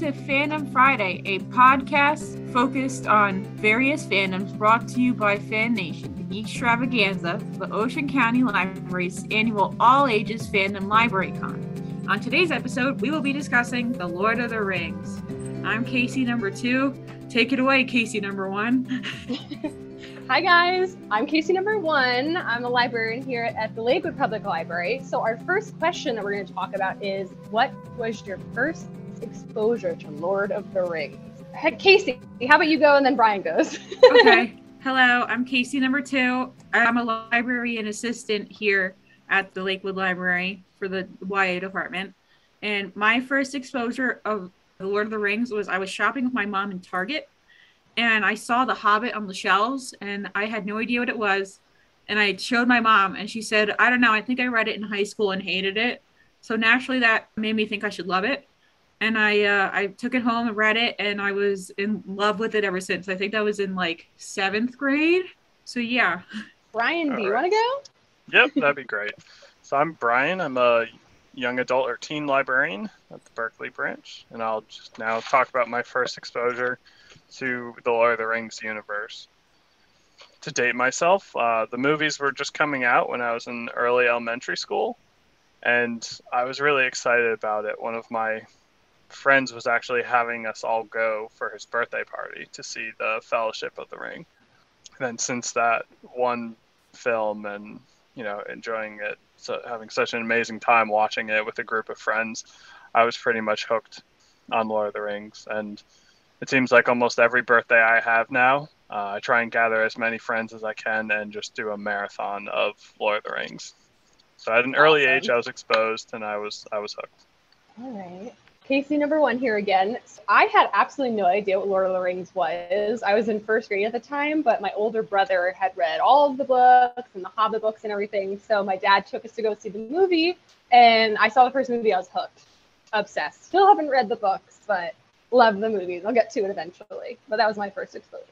to Fandom Friday, a podcast focused on various fandoms brought to you by Fan Nation, the Geek Extravaganza, the Ocean County Library's annual all-ages fandom library con. On today's episode, we will be discussing The Lord of the Rings. I'm Casey number 2. Take it away, Casey number 1. Hi guys, I'm Casey number 1. I'm a librarian here at the Lakewood Public Library. So our first question that we're going to talk about is, what was your first exposure to Lord of the Rings? Heck, Casey, how about you go and then Brian goes? Okay. Hello, I'm Casey number 2. I'm a librarian assistant here at the Lakewood Library for the YA department. And my first exposure of The Lord of the Rings was I was shopping with my mom in Target. And I saw The Hobbit on the shelves, and I had no idea what it was. And I showed my mom, and she said, I don't know, I think I read it in high school and hated it. So naturally, that made me think I should love it. And I took it home and read it, and I was in love with it ever since. I think that was in, 7th grade. So, yeah. Brian, do you want to go? Yep, that'd be great. So I'm Brian. I'm a young adult or teen librarian at the Berkeley branch. And I'll just now talk about my first exposure to the Lord of the Rings universe. To date myself, the movies were just coming out when I was in early elementary school, and I was really excited about it. One of my friends was actually having us all go for his birthday party to see the Fellowship of the Ring. And then since that one film and, enjoying it, so having such an amazing time watching it with a group of friends, I was pretty much hooked on Lord of the Rings. And it seems like almost every birthday I have now, I try and gather as many friends as I can and just do a marathon of Lord of the Rings. So at an early age, I was exposed and I was hooked. All right. Casey number 1 here again. I had absolutely no idea what Lord of the Rings was. I was in first grade at the time, but my older brother had read all of the books and the Hobbit books and everything. So my dad took us to go see the movie, and I saw the first movie. I was hooked, obsessed. Still haven't read the books, but love the movies. I'll get to it eventually. But that was my first exposure.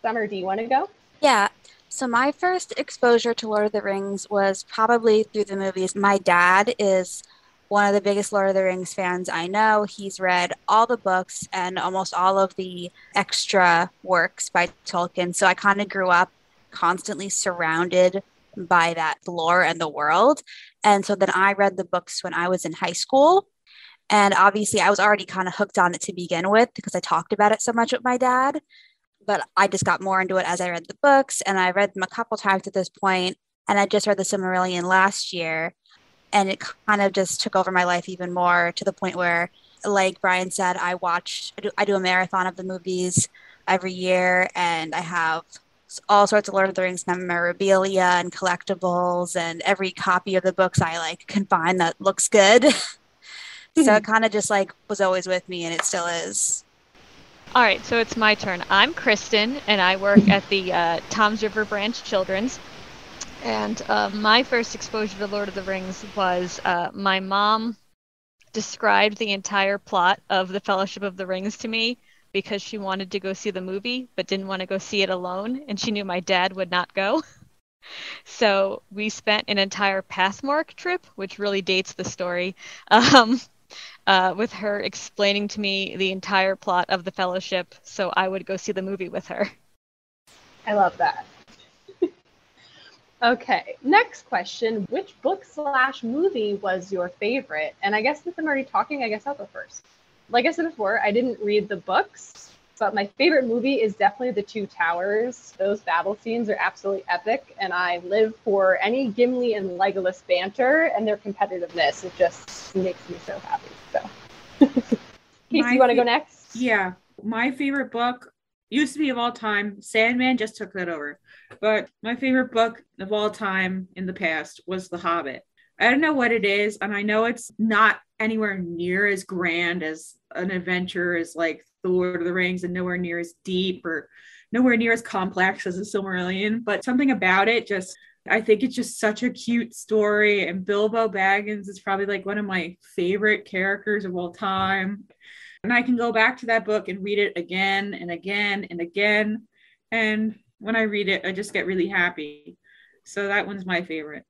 Summer, do you want to go? Yeah. So my first exposure to Lord of the Rings was probably through the movies. My dad is one of the biggest Lord of the Rings fans I know. He's read all the books and almost all of the extra works by Tolkien. So I kind of grew up constantly surrounded by that lore and the world. And so then I read the books when I was in high school. And obviously I was already kind of hooked on it to begin with because I talked about it so much with my dad. But I just got more into it as I read the books, and I read them a couple times at this point. And I just read the Silmarillion last year, and it kind of just took over my life even more to the point where, like Brian said, I do a marathon of the movies every year, and I have all sorts of Lord of the Rings memorabilia and collectibles, and every copy of the books I can find that looks good. So it kind of just was always with me, and it still is. All right, so it's my turn. I'm Kristen, and I work at the Toms River Branch Children's. And my first exposure to Lord of the Rings was my mom described the entire plot of The Fellowship of the Rings to me because she wanted to go see the movie, but didn't want to go see it alone, and she knew my dad would not go. So we spent an entire Pathmark trip, which really dates the story, with her explaining to me the entire plot of The Fellowship, so I would go see the movie with her. I love that. Okay, next question. Which book/movie was your favorite? And I guess since I'm already talking, I guess I'll go first. Like I said before, I didn't read the books, but my favorite movie is definitely The Two Towers. Those battle scenes are absolutely epic, and I live for any Gimli and Legolas banter and their competitiveness. It just makes me so happy. So, Casey, you want to go next? Yeah, my favorite book used to be of all time. Sandman just took that over. But my favorite book of all time in the past was The Hobbit. I don't know what it is, and I know it's not anywhere near as grand as an adventure as The Lord of the Rings, and nowhere near as deep or nowhere near as complex as the Silmarillion, but something about it I think it's just such a cute story, and Bilbo Baggins is probably one of my favorite characters of all time. And I can go back to that book and read it again and again and again. And when I read it, I just get really happy. So that one's my favorite.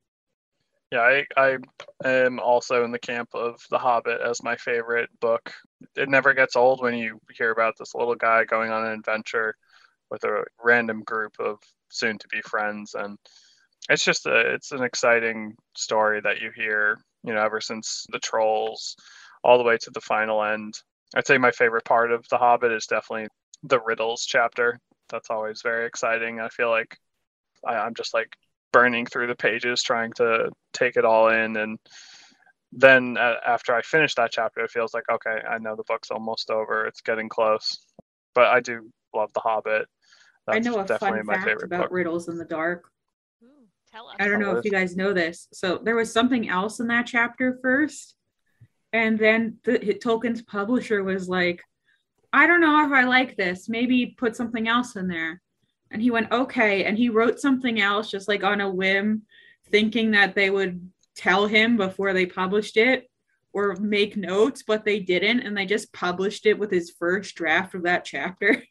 Yeah, I am also in the camp of The Hobbit as my favorite book. It never gets old when you hear about this little guy going on an adventure with a random group of soon-to-be friends, and it's an exciting story that you hear, ever since the trolls all the way to the final end. I'd say my favorite part of The Hobbit is definitely the riddles chapter. That's always very exciting. I feel like I'm just like burning through the pages trying to take it all in, and then after I finish that chapter, it feels like, okay, I know the book's almost over, it's getting close. But I do love The Hobbit. I That's know a definitely fun my fact favorite about book. Riddles in the Dark. Ooh, tell us. I don't know if you guys know this. So there was something else in that chapter first, and then Tolkien's publisher was like, I don't know if I like this. Maybe put something else in there. And he went, okay. And he wrote something else just like on a whim, thinking that they would tell him before they published it or make notes, but they didn't. And they just published it with his first draft of that chapter.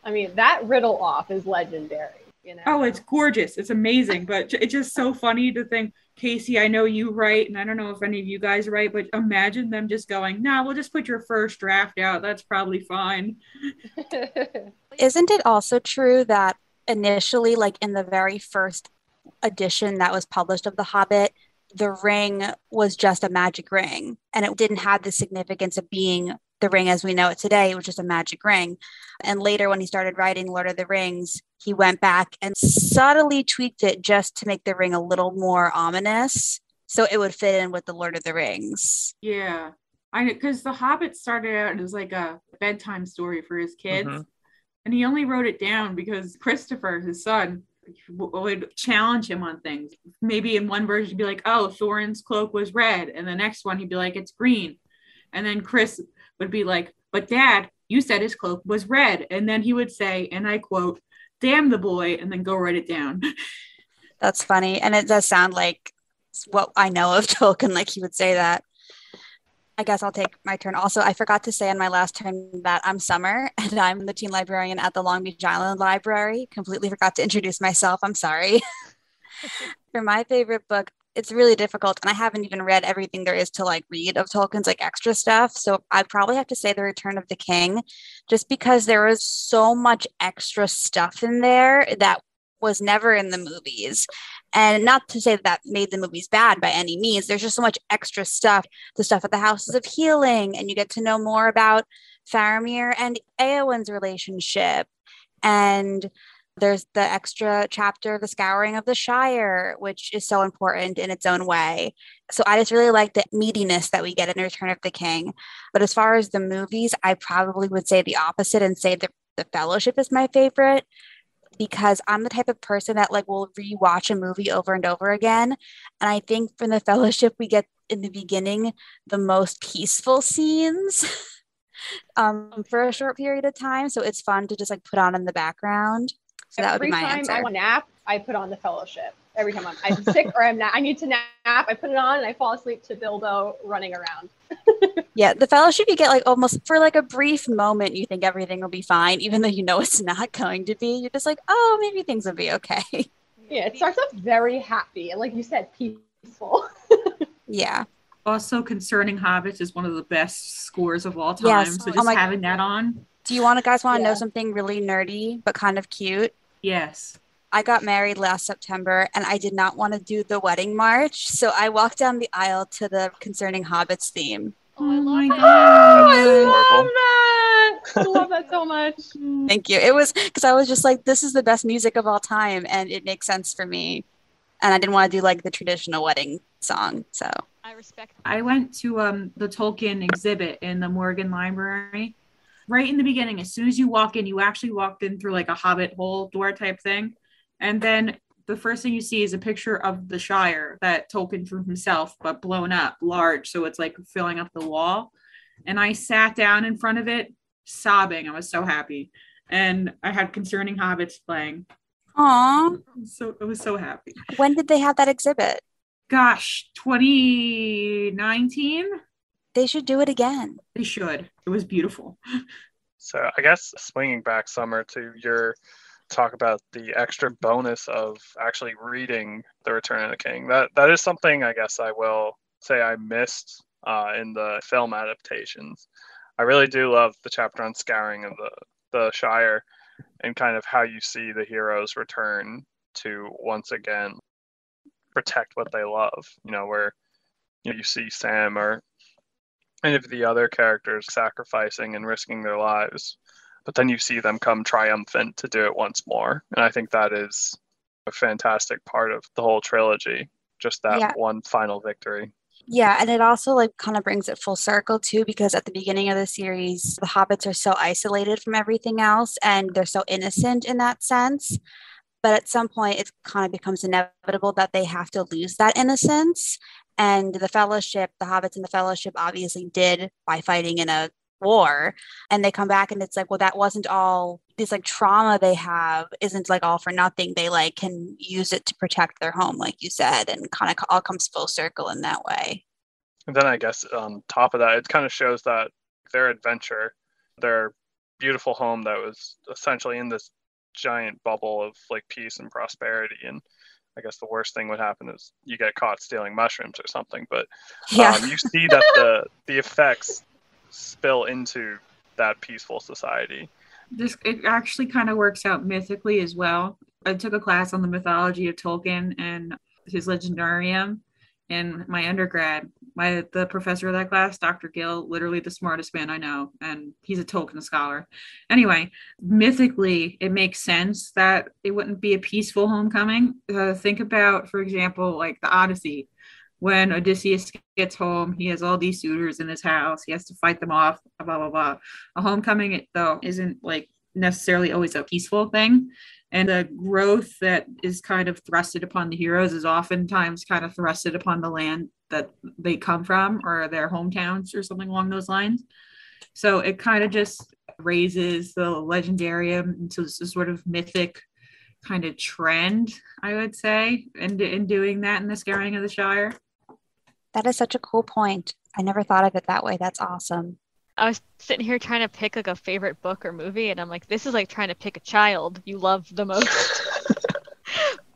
I mean, that riddle off is legendary. Oh, it's gorgeous. It's amazing. But it's just so funny to think, Casey, I know you write, and I don't know if any of you guys write, but imagine them just going, nah, we'll just put your first draft out. That's probably fine. Isn't it also true that initially, like in the very first edition that was published of The Hobbit, the ring was just a magic ring and it didn't have the significance of being the ring as we know it today? It was just a magic ring. And later, when he started writing Lord of the Rings, he went back and subtly tweaked it just to make the ring a little more ominous, so it would fit in with the Lord of the Rings. Yeah, because The Hobbit started out as like a bedtime story for his kids, and he only wrote it down because Christopher, his son, would challenge him on things. Maybe in one version he'd be like, oh, Thorin's cloak was red, and the next one he'd be like, it's green. And then Chris would be like, but Dad, you said his cloak was red. And then he would say, and I quote, damn the boy, and then go write it down. That's funny. And it does sound like what I know of Tolkien, like he would say that. I guess I'll take my turn. Also, I forgot to say on my last turn that I'm Summer and I'm the teen librarian at the Long Beach Island Library. Completely forgot to introduce myself. I'm sorry. For my favorite book, it's really difficult, and I haven't even read everything there is to like read of Tolkien's like extra stuff. So I'd probably have to say The Return of the King, just because there is so much extra stuff in there that was never in the movies. And not to say that made the movies bad by any means. There's just so much extra stuff, the stuff at the Houses of Healing, and you get to know more about Faramir and Eowyn's relationship. And there's the extra chapter, The Scouring of the Shire, which is so important in its own way. So I just really like the meatiness that we get in Return of the King. But as far as the movies, I probably would say the opposite and say the Fellowship is my favorite, because I'm the type of person that like will rewatch a movie over and over again. And I think from the Fellowship, we get in the beginning the most peaceful scenes for a short period of time. So it's fun to just like put on in the background. So that would be my answer. Every time I want to nap, I put on The Fellowship. Every time I'm sick or I need to nap, I put it on and I fall asleep to Bilbo running around. Yeah, The Fellowship, you get like almost for like a brief moment, you think everything will be fine, even though you know it's not going to be. You're just like, oh, maybe things will be okay. Yeah, it starts off very happy and like you said, peaceful. Yeah. Also, Concerning Hobbits is one of the best scores of all time. Yes. So just having that on. Do you guys want to know something really nerdy but kind of cute? Yes. I got married last September and I did not want to do the wedding march. So I walked down the aisle to the Concerning Hobbits theme. Oh, I love God. I love that so much. Thank you. It was because I was just like, this is the best music of all time and it makes sense for me. And I didn't want to do like the traditional wedding song. So I respect that. I went to the Tolkien exhibit in the Morgan Library. Right in the beginning, as soon as you walk in, you actually walked in through like a hobbit hole door type thing. And then the first thing you see is a picture of the Shire that Tolkien drew himself, but blown up large. So it's like filling up the wall. And I sat down in front of it, sobbing. I was so happy. And I had Concerning Hobbits playing. Aww. So I was so happy. When did they have that exhibit? Gosh, 2019? They should do it again. They should. It was beautiful. So I guess swinging back, Summer, to your talk about the extra bonus of actually reading The Return of the King. That is something I guess I will say I missed in the film adaptations. I really do love the chapter on scouring of the Shire and kind of how you see the heroes return to once again protect what they love. Where you see Sam or any of the other characters sacrificing and risking their lives, but then you see them come triumphant to do it once more. And I think that is a fantastic part of the whole trilogy, just that one final victory. Yeah, and it also like kind of brings it full circle too, because at the beginning of the series, the hobbits are so isolated from everything else and they're so innocent in that sense. But at some point, it kind of becomes inevitable that they have to lose that innocence. And the Fellowship, the hobbits in the Fellowship obviously did by fighting in a war. And they come back and it's like, well, that wasn't all, this like trauma they have isn't like all for nothing. They like can use it to protect their home, like you said, and kind of all comes full circle in that way. And then I guess on top of that, it kind of shows that their adventure, their beautiful home that was essentially in this giant bubble of like peace and prosperity, and I guess the worst thing would happen is you get caught stealing mushrooms or something, but you see that the effects spill into that peaceful society. It actually kind of works out mythically as well. I took a class on the mythology of Tolkien and his legendarium in my undergrad. The professor of that class, Dr. Gill, literally the smartest man I know, and he's a Tolkien scholar. Anyway, mythically, it makes sense that it wouldn't be a peaceful homecoming. Think about, for example, like the Odyssey. When Odysseus gets home, he has all these suitors in his house. He has to fight them off, blah, blah, blah. A homecoming, though, isn't like necessarily always a peaceful thing. And the growth that is kind of thrusted upon the heroes is oftentimes kind of thrusted upon the land that they come from or their hometowns or something along those lines. So it kind of just raises the legendarium into this sort of mythic kind of trend, I would say, in doing that in the Scouring of the Shire. That is such a cool point. I never thought of it that way. That's awesome. I was sitting here trying to pick like a favorite book or movie, and I'm like, this is like trying to pick a child you love the most.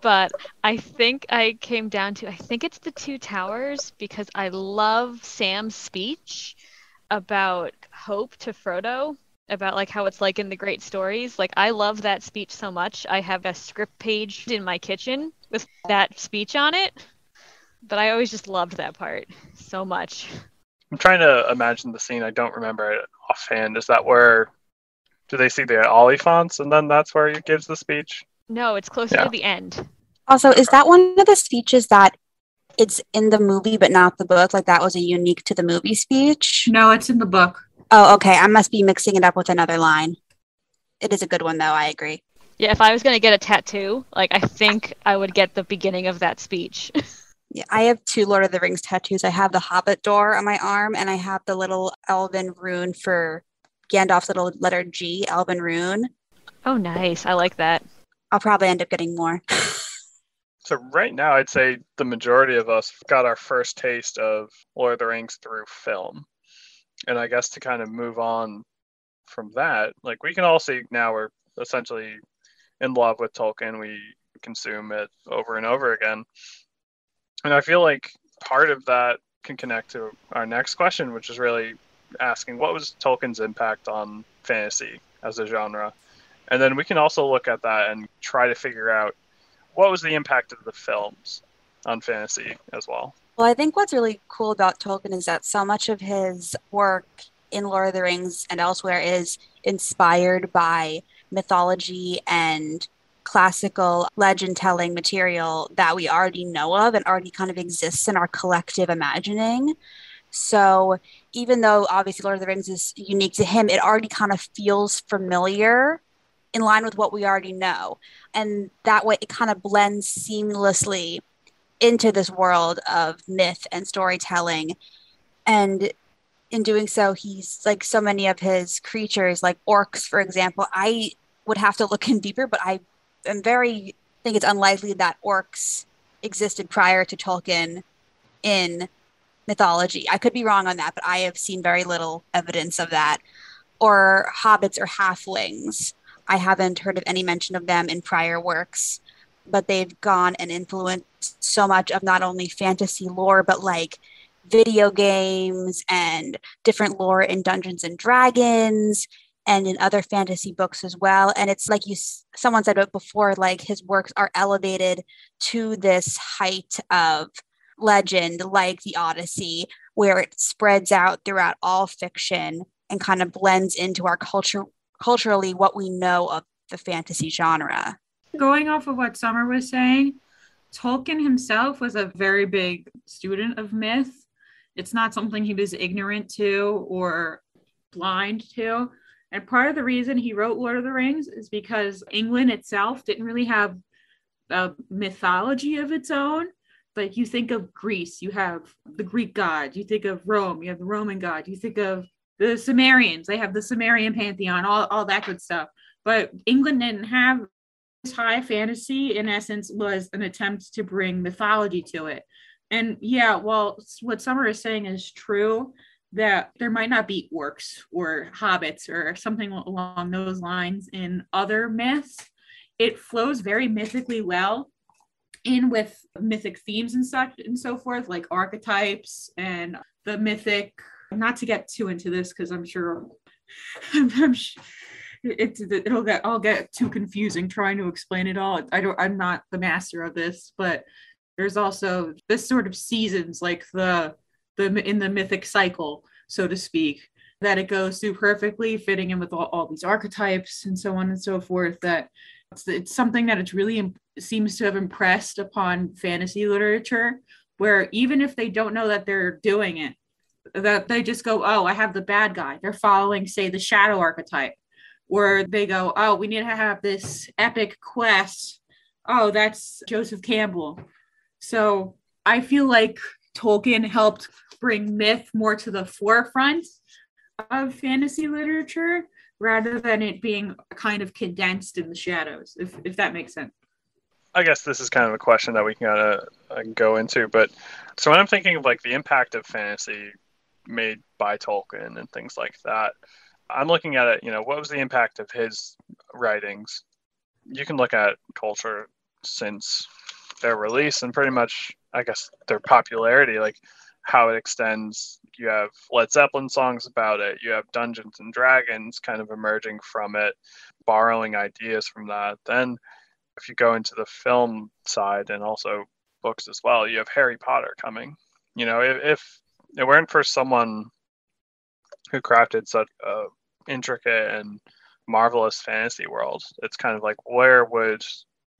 But I think I came down to, I think it's The Two Towers, because I love Sam's speech about hope to Frodo, about like how it's like in the great stories. Like I love that speech so much. I have a script page in my kitchen with that speech on it. But I always just loved that part so much. I'm trying to imagine the scene. I don't remember it offhand. Is that where, do they see the Oliphants and then that's where he gives the speech? No, it's closer to the end. Also, is that one of the speeches that it's in the movie but not the book? Like that was a unique to the movie speech? No, it's in the book. Oh, okay. I must be mixing it up with another line. It is a good one, though. I agree. Yeah, if I was going to get a tattoo, like I think I would get the beginning of that speech. Yeah, I have 2 Lord of the Rings tattoos. I have the Hobbit door on my arm, and I have the little Elven rune for Gandalf's little letter G, Elven rune. Oh, nice. I like that. I'll probably end up getting more. So right now, I'd say the majority of us got our first taste of Lord of the Rings through film. And I guess to kind of move on from that, like we can all see now we're essentially in love with Tolkien. We consume it over and over again. And I feel like part of that can connect to our next question, which is really asking what was Tolkien's impact on fantasy as a genre? And then we can also look at that and try to figure out what was the impact of the films on fantasy as well. Well, I think what's really cool about Tolkien is that so much of his work in Lord of the Rings and elsewhere is inspired by mythology and classical legend-telling material that we already know of and already kind of exists in our collective imagining. So even though obviously Lord of the Rings is unique to him, it already kind of feels familiar in line with what we already know. And that way it kind of blends seamlessly into this world of myth and storytelling. And in doing so, he's like so many of his creatures, like orcs, for example, I would have to look in deeper, but I think it's unlikely that orcs existed prior to Tolkien in mythology. I could be wrong on that, but I have seen very little evidence of that. Or hobbits or halflings. I haven't heard of any mention of them in prior works, but they've gone and influenced so much of not only fantasy lore, but like video games and different lore in Dungeons and Dragons and in other fantasy books as well. And it's like someone said it before, like his works are elevated to this height of legend, like the Odyssey, where it spreads out throughout all fiction and kind of blends into our culturally what we know of the fantasy genre. Going off of what Summer was saying, Tolkien himself was a very big student of myth. It's not something he was ignorant to or blind to. And part of the reason he wrote Lord of the Rings is because England itself didn't really have a mythology of its own. Like you think of Greece, you have the Greek god. You think of Rome, you have the Roman god. You think of the Sumerians, they have the Sumerian pantheon, all that good stuff. But England didn't have this. High fantasy, in essence, was an attempt to bring mythology to it. And yeah, well, what Summer is saying is true, that there might not be orcs or hobbits or something along those lines in other myths. It flows very mythically well in with mythic themes and such and so forth, like archetypes and the mythic. Not to get too into this because I'm sure I'll get too confusing trying to explain it all. I'm not the master of this, but there's also this sort of seasons, like the in the mythic cycle, so to speak, that it goes through perfectly, fitting in with all these archetypes and so on and so forth. That it's something that it's really seems to have impressed upon fantasy literature, where even if they don't know that they're doing it, that they just go, oh, I have the bad guy. They're following, say, the shadow archetype, or they go, oh, we need to have this epic quest. Oh, that's Joseph Campbell. So I feel like Tolkien helped bring myth more to the forefront of fantasy literature rather than it being kind of condensed in the shadows, if that makes sense. I guess this is kind of a question that we can kind of go into, but so when I'm thinking of like the impact of fantasy made by Tolkien and things like that, I'm looking at it, what was the impact of his writings? You can look at culture since their release and pretty much, I guess, their popularity, like how it extends. You have Led Zeppelin songs about it. You have Dungeons and Dragons kind of emerging from it, borrowing ideas from that. Then if you go into the film side and also books as well, you have Harry Potter coming. If it weren't for someone who crafted such a intricate and marvelous fantasy world, it's kind of like, where would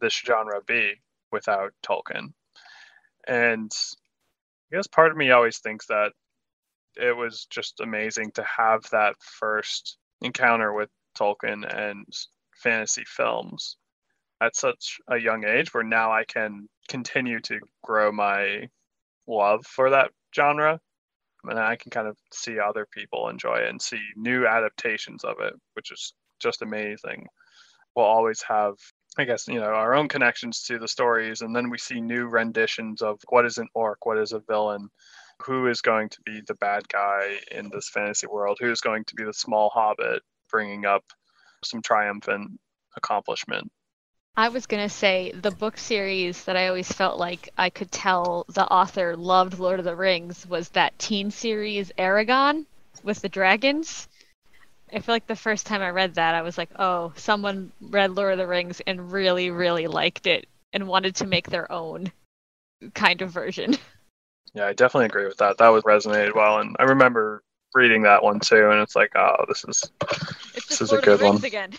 this genre be without Tolkien? And I guess part of me always thinks that it was just amazing to have that first encounter with Tolkien and fantasy films at such a young age, where now I can continue to grow my love for that genre. And I can kind of see other people enjoy it and see new adaptations of it, which is just amazing. We'll always have, I guess, our own connections to the stories, and then we see new renditions of what is an orc, what is a villain, who is going to be the bad guy in this fantasy world, who is going to be the small hobbit, bringing up some triumphant accomplishment. I was going to say the book series that I always felt like I could tell the author loved Lord of the Rings was that teen series Aragon with the dragons. I feel like the first time I read that, I was like, oh, someone read Lord of the Rings and really, really liked it and wanted to make their own kind of version. Yeah, I definitely agree with that. That was resonated well. And I remember reading that one too. And it's like, oh, this is a good one. Again.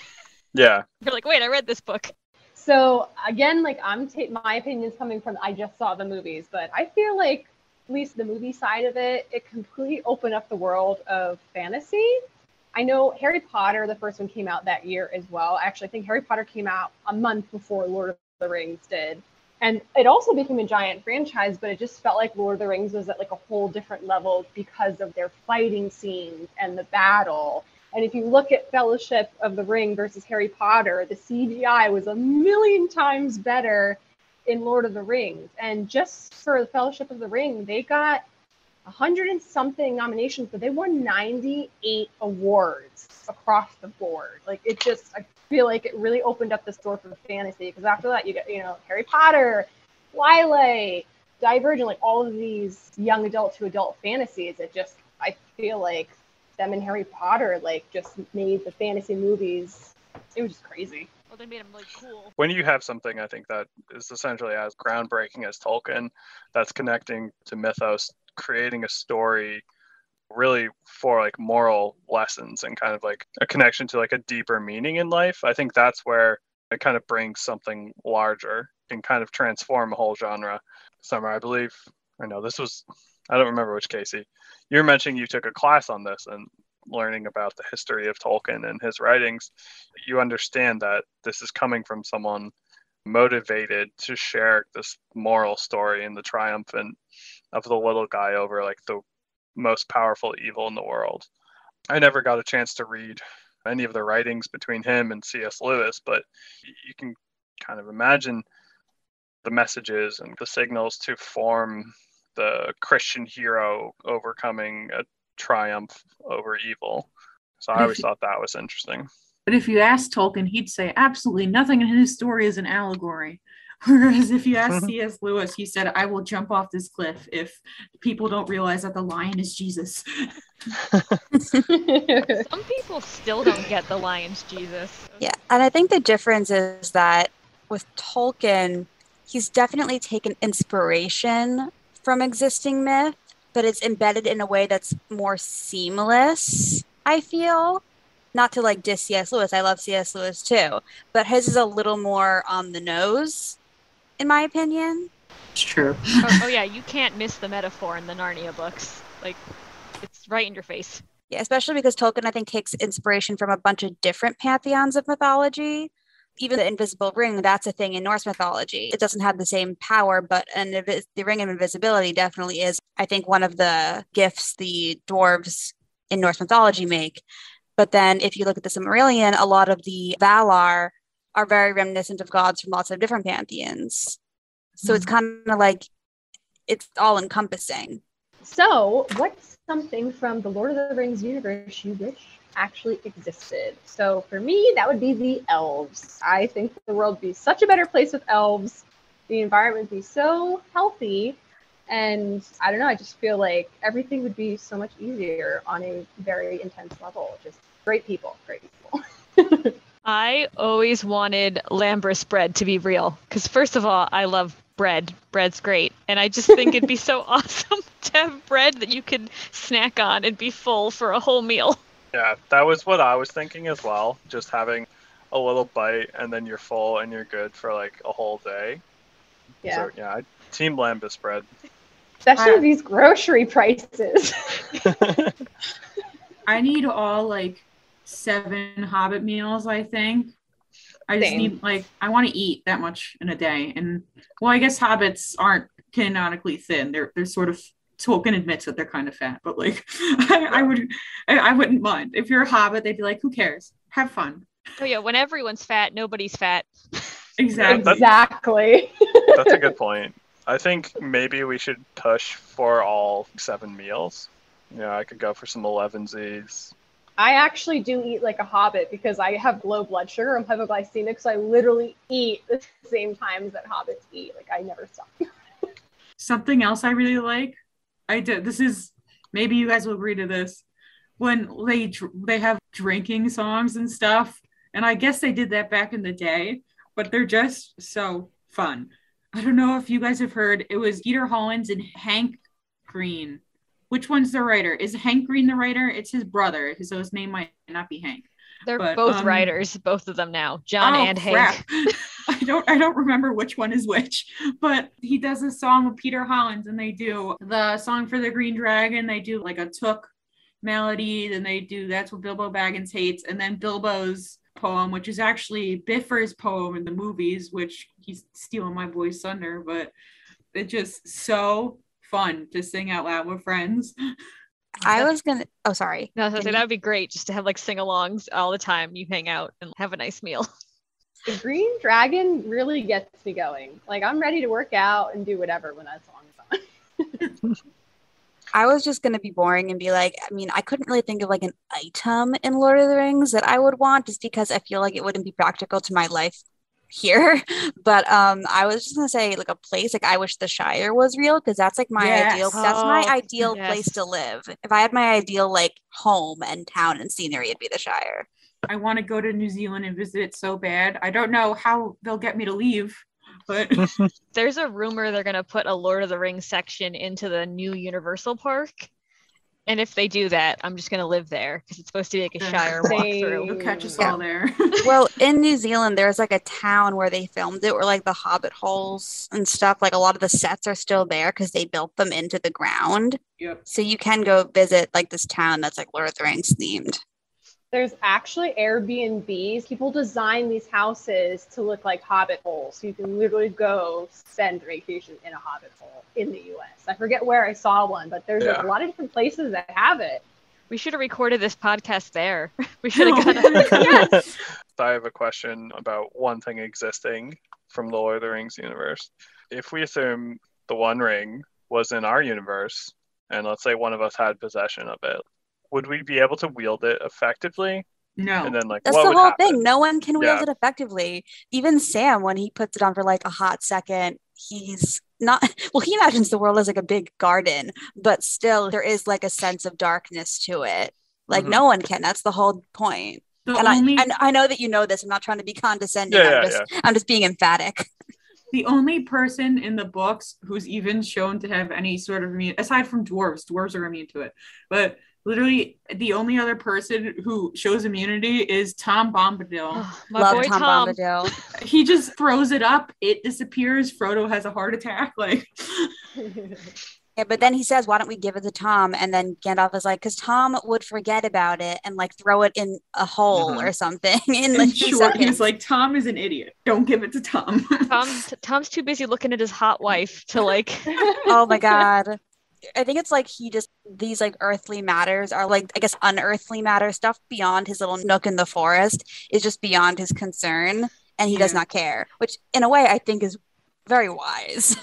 Yeah. You're like, wait, I read this book. So again, like my opinion's coming from, I just saw the movies, but I feel like at least the movie side of it completely opened up the world of fantasy. I know Harry Potter, the first one, came out that year as well. Actually, I think Harry Potter came out a month before Lord of the Rings did. And it also became a giant franchise, but it just felt like Lord of the Rings was at like a whole different level because of their fighting scenes and the battle. And if you look at Fellowship of the Ring versus Harry Potter, the CGI was 1,000,000 times better in Lord of the Rings. And just for the Fellowship of the Ring, they got 100 and something nominations, but they won 98 awards across the board. Like, it just, I feel like it really opened up this door for fantasy, because after that you get, Harry Potter, Twilight, Divergent, like all of these young adult to adult fantasies. It just, I feel like them and Harry Potter like just made the fantasy movies, it was just crazy. Well, they made them like cool. When you have something, I think that is essentially as groundbreaking as Tolkien, that's connecting to mythos, creating a story really for like moral lessons and kind of like a connection to like a deeper meaning in life, I think that's where it kind of brings something larger and kind of transform a whole genre. Summer, I believe, I don't remember which Casey, you were mentioning you took a class on this and learning about the history of Tolkien and his writings. You understand that this is coming from someone motivated to share this moral story and the triumph of the little guy over like the most powerful evil in the world. I never got a chance to read any of the writings between him and C.S. Lewis, but you can kind of imagine the messages and the signals to form the Christian hero overcoming a triumph over evil. So I always thought that was interesting. But if you ask Tolkien, he'd say absolutely nothing in his story is an allegory. Whereas if you ask C.S. Lewis, he said, I will jump off this cliff if people don't realize that the lion is Jesus. Some people still don't get the lion's Jesus. Yeah, and I think the difference is that with Tolkien, he's definitely taken inspiration from existing myth, but it's embedded in a way that's more seamless, I feel. Not to like diss C.S. Lewis, I love C.S. Lewis too, but his is a little more on the nose, in my opinion. It's true. Oh yeah, you can't miss the metaphor in the Narnia books. Like, it's right in your face. Yeah, especially because Tolkien, I think, takes inspiration from a bunch of different pantheons of mythology. Even the invisible ring, that's a thing in Norse mythology. It doesn't have the same power, but the ring of invisibility definitely is, I think, one of the gifts the dwarves in Norse mythology make. But then if you look at the Silmarillion, a lot of the Valar are very reminiscent of gods from lots of different pantheons. So it's kind of like, it's all encompassing. So what's something from the Lord of the Rings universe you wish actually existed? So for me, that would be the elves. I think the world would be such a better place with elves. The environment would be so healthy. And I don't know, I just feel like everything would be so much easier on a very intense level. Just great people, great people. I always wanted Lambris bread to be real. Because first of all, I love bread. Bread's great. And I just think it'd be so awesome to have bread that you could snack on and be full for a whole meal. Yeah, that was what I was thinking as well. Just having a little bite and then you're full and you're good for like a whole day. Yeah. So yeah, Team Lambus bread. Especially with these grocery prices. I need all like 7 Hobbit meals, I think. I just need like, I want to eat that much in a day. And well, I guess hobbits aren't canonically thin. They're sort of, Tolkien admits that they're kind of fat, but like I wouldn't mind. If you're a hobbit, they'd be like, who cares? Have fun. Oh yeah, when everyone's fat, nobody's fat. Exactly. Exactly. That's a good point. I think maybe we should push for all 7 meals. Yeah, I could go for some 11sies. I actually do eat like a hobbit because I have low blood sugar. I'm hypoglycemic, so I literally eat the same times that hobbits eat. Like, I never stop. Something else I really like, this is, maybe you guys will agree to this, when they have drinking songs and stuff, and I guess they did that back in the day, but they're just so fun. I don't know if you guys have heard, it was Dieter Hollins and Hank Green. Which one's the writer? Is Hank Green the writer? It's his brother, so his name might not be Hank. They're both writers, both of them now, John and crap. Hank. I don't remember which one is which, but he does a song with Peter Hollins, and they do the song for the Green Dragon. They do like a Took melody, then they do That's What Bilbo Baggins Hates, and then Bilbo's poem, which is actually Biffer's poem in the movies, which he's stealing my boy's thunder, but it's just so fun to sing out loud with friends. I was gonna, oh sorry. No, I was gonna say, that would be great just to have like sing-alongs all the time. You hang out and have a nice meal. The Green Dragon really gets me going. Like, I'm ready to work out and do whatever when that song is on. I was just going to be boring and be like, I mean, I couldn't really think of like an item in Lord of the Rings that I would want just because I feel like it wouldn't be practical to my life here. But I was just going to say like a place like I wish the Shire was real because that's like my ideal, Yes. that's my Oh, ideal place yes. to live. If I had my ideal like home and town and scenery, it'd be the Shire. I want to go to New Zealand and visit it so bad. I don't know how they'll get me to leave, but There's a rumor they're going to put a Lord of the Rings section into the new Universal Park. And if they do that, I'm just going to live there because it's supposed to be like a Shire walkthrough. you'll catch us Yeah. all there. Well, in New Zealand, there's like a town where they filmed it where like the Hobbit holes and stuff, like a lot of the sets are still there because they built them into the ground. Yep. So you can go visit like this town that's like Lord of the Rings themed. There's actually Airbnbs. People design these houses to look like hobbit holes. So you can literally go spend vacation in a hobbit hole in the US. I forget where I saw one, but there's a lot of different places that have it. We should have recorded this podcast there. We should have gone. I have a question about one thing existing from the Lord of the Rings universe. If we assume the One Ring was in our universe, and let's say one of us had possession of it, would we be able to wield it effectively? No. And then, like, That's what the would whole happen? thing. No one can wield Yeah. it effectively. Even Sam, when he puts it on for like a hot second, he's not, well, he imagines the world as like a big garden, but still there is like a sense of darkness to it. Like no one can. That's the whole point. The And only I know that you know this. I'm not trying to be condescending. I'm just being emphatic. the only person in the books who's even shown to have any sort of immune, aside from dwarves are immune to it, but literally the only other person who shows immunity is Tom Bombadil. Oh, my Love boy Tom Tom. Bombadil. He just throws it up, it disappears, Frodo has a heart attack, like Yeah, but then he says, why don't we give it to Tom? And then Gandalf is like, because Tom would forget about it and like throw it in a hole or something in like in 2 short, seconds. he's like, Tom is an idiot. Don't give it to Tom. Tom's too busy looking at his hot wife to like. Oh my God. I think it's like these like earthly matters are like, I guess, unearthly matter stuff beyond his little nook in the forest is just beyond his concern. And he does not care, which in a way I think is very wise.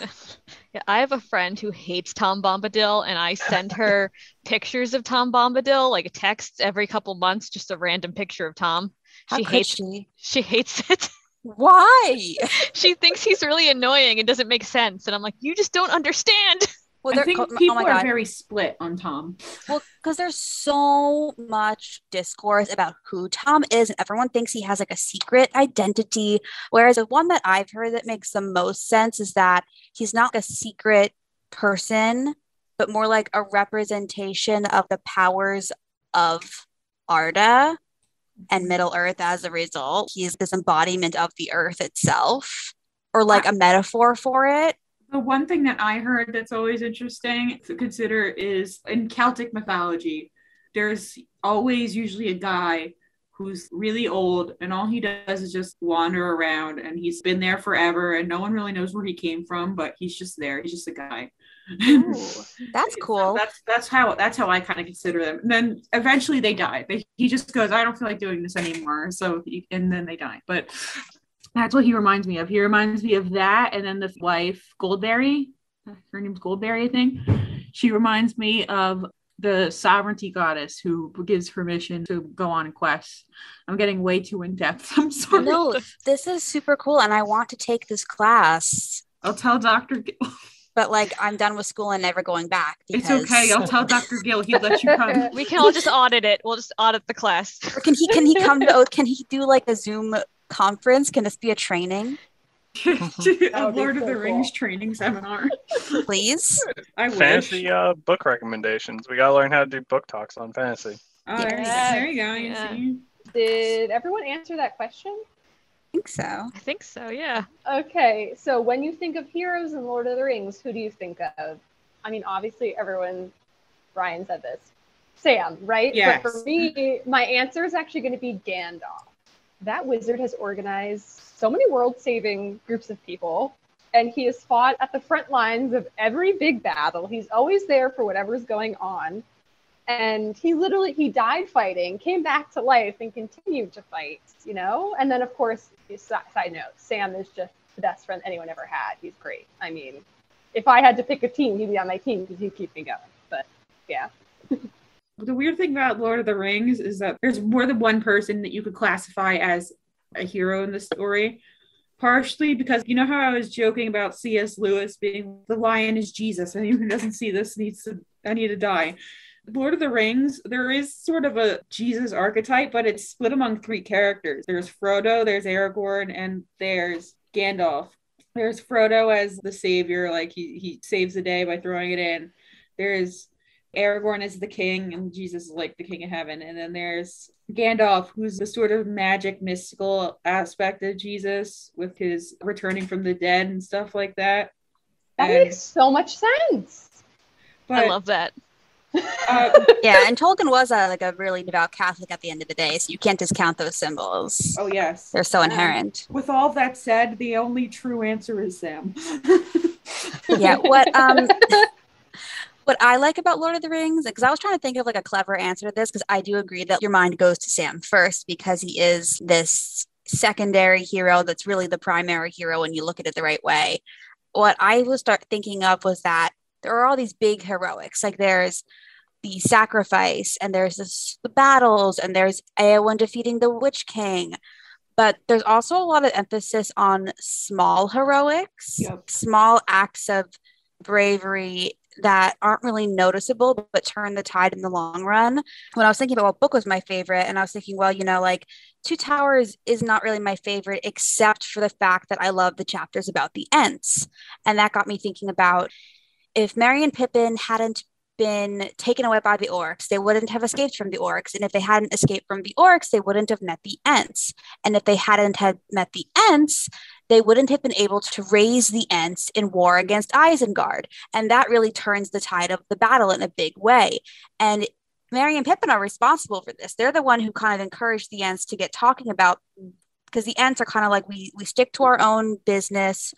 Yeah, I have a friend who hates Tom Bombadil, and I send her pictures of Tom Bombadil, like texts every couple months, just a random picture of Tom. How could she? She hates it. Why? She thinks he's really annoying and doesn't make sense. And I'm like, you just don't understand. Well, I think people are very split on Tom. Well, because there's so much discourse about who Tom is, and everyone thinks he has like a secret identity. Whereas the one that I've heard that makes the most sense is that he's not a secret person, but more like a representation of the powers of Arda and Middle Earth as a result. He's this embodiment of the earth itself, or like a metaphor for it. The one thing that I heard that's always interesting to consider is in Celtic mythology, there's always usually a guy who's really old and all he does is just wander around and he's been there forever and no one really knows where he came from, but he's just there. He's just a guy. Ooh, that's cool. That's how I kind of consider them. And then eventually they die. He just goes, I don't feel like doing this anymore. And then they die. But that's what he reminds me of. He reminds me of that. And then the wife, Goldberry, her name's Goldberry, I think. She reminds me of the sovereignty goddess who gives permission to go on quests. I'm getting way too in depth. I'm sorry. No, this is super cool. And I want to take this class. I'll tell Dr. Gill. But like, I'm done with school and never going back. It's okay. I'll tell Dr. Gill. He'd let you come. We can all just audit it. We'll just audit the class. Or can he come to, can he do like a Zoom conference? Can this be a training? A Lord of the Rings training seminar. Please? I wish. Fantasy book recommendations. We gotta learn how to do book talks on fantasy. Oh, there you go. You see? Did everyone answer that question? I think so. I think so, yeah. Okay, so when you think of heroes in Lord of the Rings, who do you think of? I mean, obviously Brian said this. Sam, right? Yes. But for me, my answer is actually going to be Gandalf. That wizard has organized so many world-saving groups of people, and he has fought at the front lines of every big battle. He's always there for whatever's going on. And he died fighting, came back to life, and continued to fight, you know? And then, of course, side note, Sam is just the best friend anyone ever had. He's great. I mean, if I had to pick a team, he'd be on my team because he'd keep me going. But Yeah. The weird thing about Lord of the Rings is that there's more than one person that you could classify as a hero in the story. Partially because you know how I was joking about C.S. Lewis being the lion is Jesus, and anyone who doesn't see this I need to die. Lord of the Rings, there is sort of a Jesus archetype, but it's split among three characters. There's Frodo, there's Aragorn, and there's Gandalf. There's Frodo as the savior, like he saves the day by throwing it in. There's Aragorn as the king, and Jesus is like the king of heaven. And then there's Gandalf, who's the sort of magic, mystical aspect of Jesus with his returning from the dead and stuff like that. That makes so much sense. I love that. Yeah, and Tolkien was a really devout Catholic at the end of the day, so you can't discount those symbols. Oh, yes. They're so inherent. With all that said, the only true answer is Sam. Yeah, what I like about Lord of the Rings, because I was trying to think of like a clever answer to this, because I do agree that your mind goes to Sam first, because he is this secondary hero that's really the primary hero when you look at it the right way. What I was thinking of was that there are all these big heroics, like there's the sacrifice, and there's the battles, and there's Eowyn defeating the Witch King. But there's also a lot of emphasis on small heroics, small acts of bravery that aren't really noticeable, but turn the tide in the long run. When I was thinking about what book was my favorite, and I was thinking, well, like Two Towers is not really my favorite, except for the fact that I love the chapters about the Ents. And that got me thinking about if Merry and Pippin hadn't been taken away by the orcs, they wouldn't have escaped from the orcs. And if they hadn't escaped from the orcs, they wouldn't have met the Ents. And if they hadn't had met the Ents, they wouldn't have been able to raise the Ents in war against Isengard. And that really turns the tide of the battle in a big way. And Merry and Pippin are responsible for this. They're the one who kind of encouraged the Ents to get talking about, because the Ents are kind of like, we stick to our own business.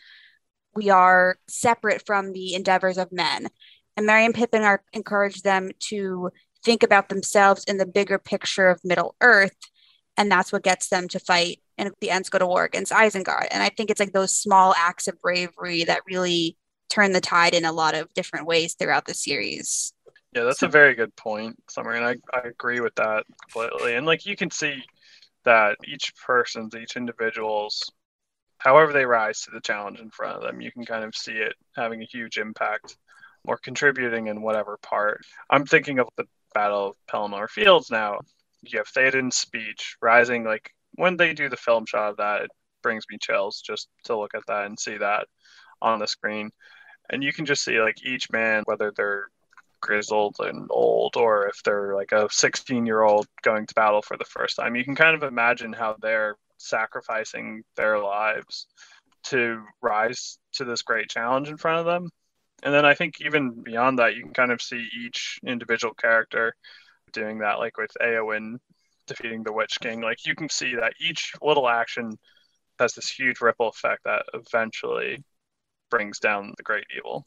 We are separate from the endeavors of men. And Merry and Pippin encouraged them to think about themselves in the bigger picture of Middle Earth. And that's what gets them to fight. And the Ents go to war against Isengard. And I think it's like those small acts of bravery that really turn the tide in a lot of different ways throughout the series. Yeah, that's a very good point, Summer. And I agree with that completely. And like you can see that each individual's, however they rise to the challenge in front of them, you can kind of see it having a huge impact or contributing in whatever part. I'm thinking of the Battle of Pelennor Fields now. You have Theoden's speech rising, like when they do the film shot of that, it brings me chills just to look at that and see that on the screen. And you can just see like each man, whether they're grizzled and old or if they're like a 16-year-old going to battle for the first time, you can kind of imagine how they're sacrificing their lives to rise to this great challenge in front of them. And then I think even beyond that, you can kind of see each individual character doing that, like with Eowyn defeating the Witch King. Like you can see that each little action has this huge ripple effect that eventually brings down the great evil.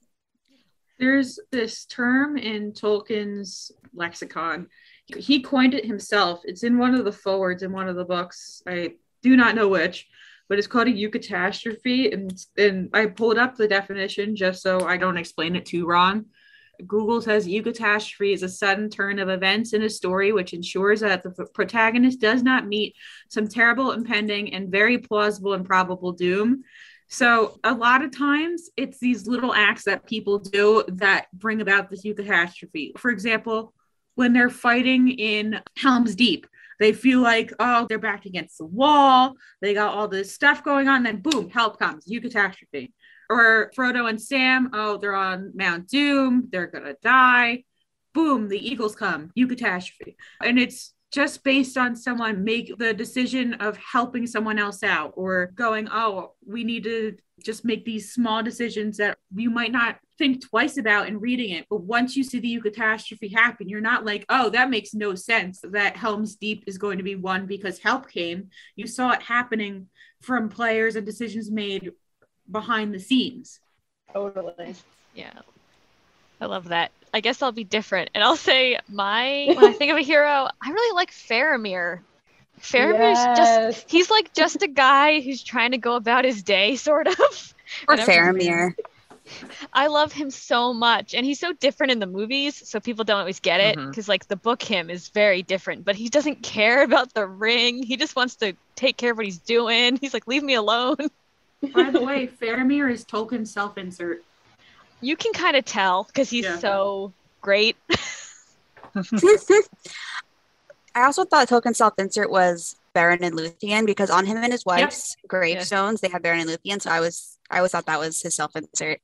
There's this term in Tolkien's lexicon. He coined it himself. It's in one of the forwards in one of the books. I do not know which, but it's called a eucatastrophe. And I pulled up the definition just so I don't explain it too wrong. Google says eucatastrophe is a sudden turn of events in a story which ensures that the protagonist does not meet some terrible impending and very plausible and probable doom. So a lot of times it's these little acts that people do that bring about this eucatastrophe. For example, when they're fighting in Helm's Deep, they feel like, oh, they're back against the wall. They got all this stuff going on. Then boom, help comes, eucatastrophe. Or Frodo and Sam, oh, they're on Mount Doom. They're going to die. Boom, the Eagles come, eucatastrophe. And it's just based on someone make the decision of helping someone else out or going, oh, we need to just make these small decisions that you might not think twice about in reading it. But once you see the eucatastrophe happen, you're not like, oh, that makes no sense that Helm's Deep is going to be won because help came. You saw it happening from players and decisions made behind the scenes. Totally. Yeah. I love that. I guess I'll be different. And I'll say when I think of a hero, I really like Faramir. Faramir's he's like just a guy who's trying to go about his day, sort of. Or Faramir. I love him so much, and he's so different in the movies, so people don't always get it because like the book him is very different, but he doesn't care about the ring. He just wants to take care of what he's doing. He's like, leave me alone. By the way, Faramir is Tolkien's self-insert. You can kind of tell because he's so great. I also thought Tolkien's self-insert was Beren and Luthien because on him and his wife's gravestones, they have Beren and Luthien. So I always thought that was his self-insert.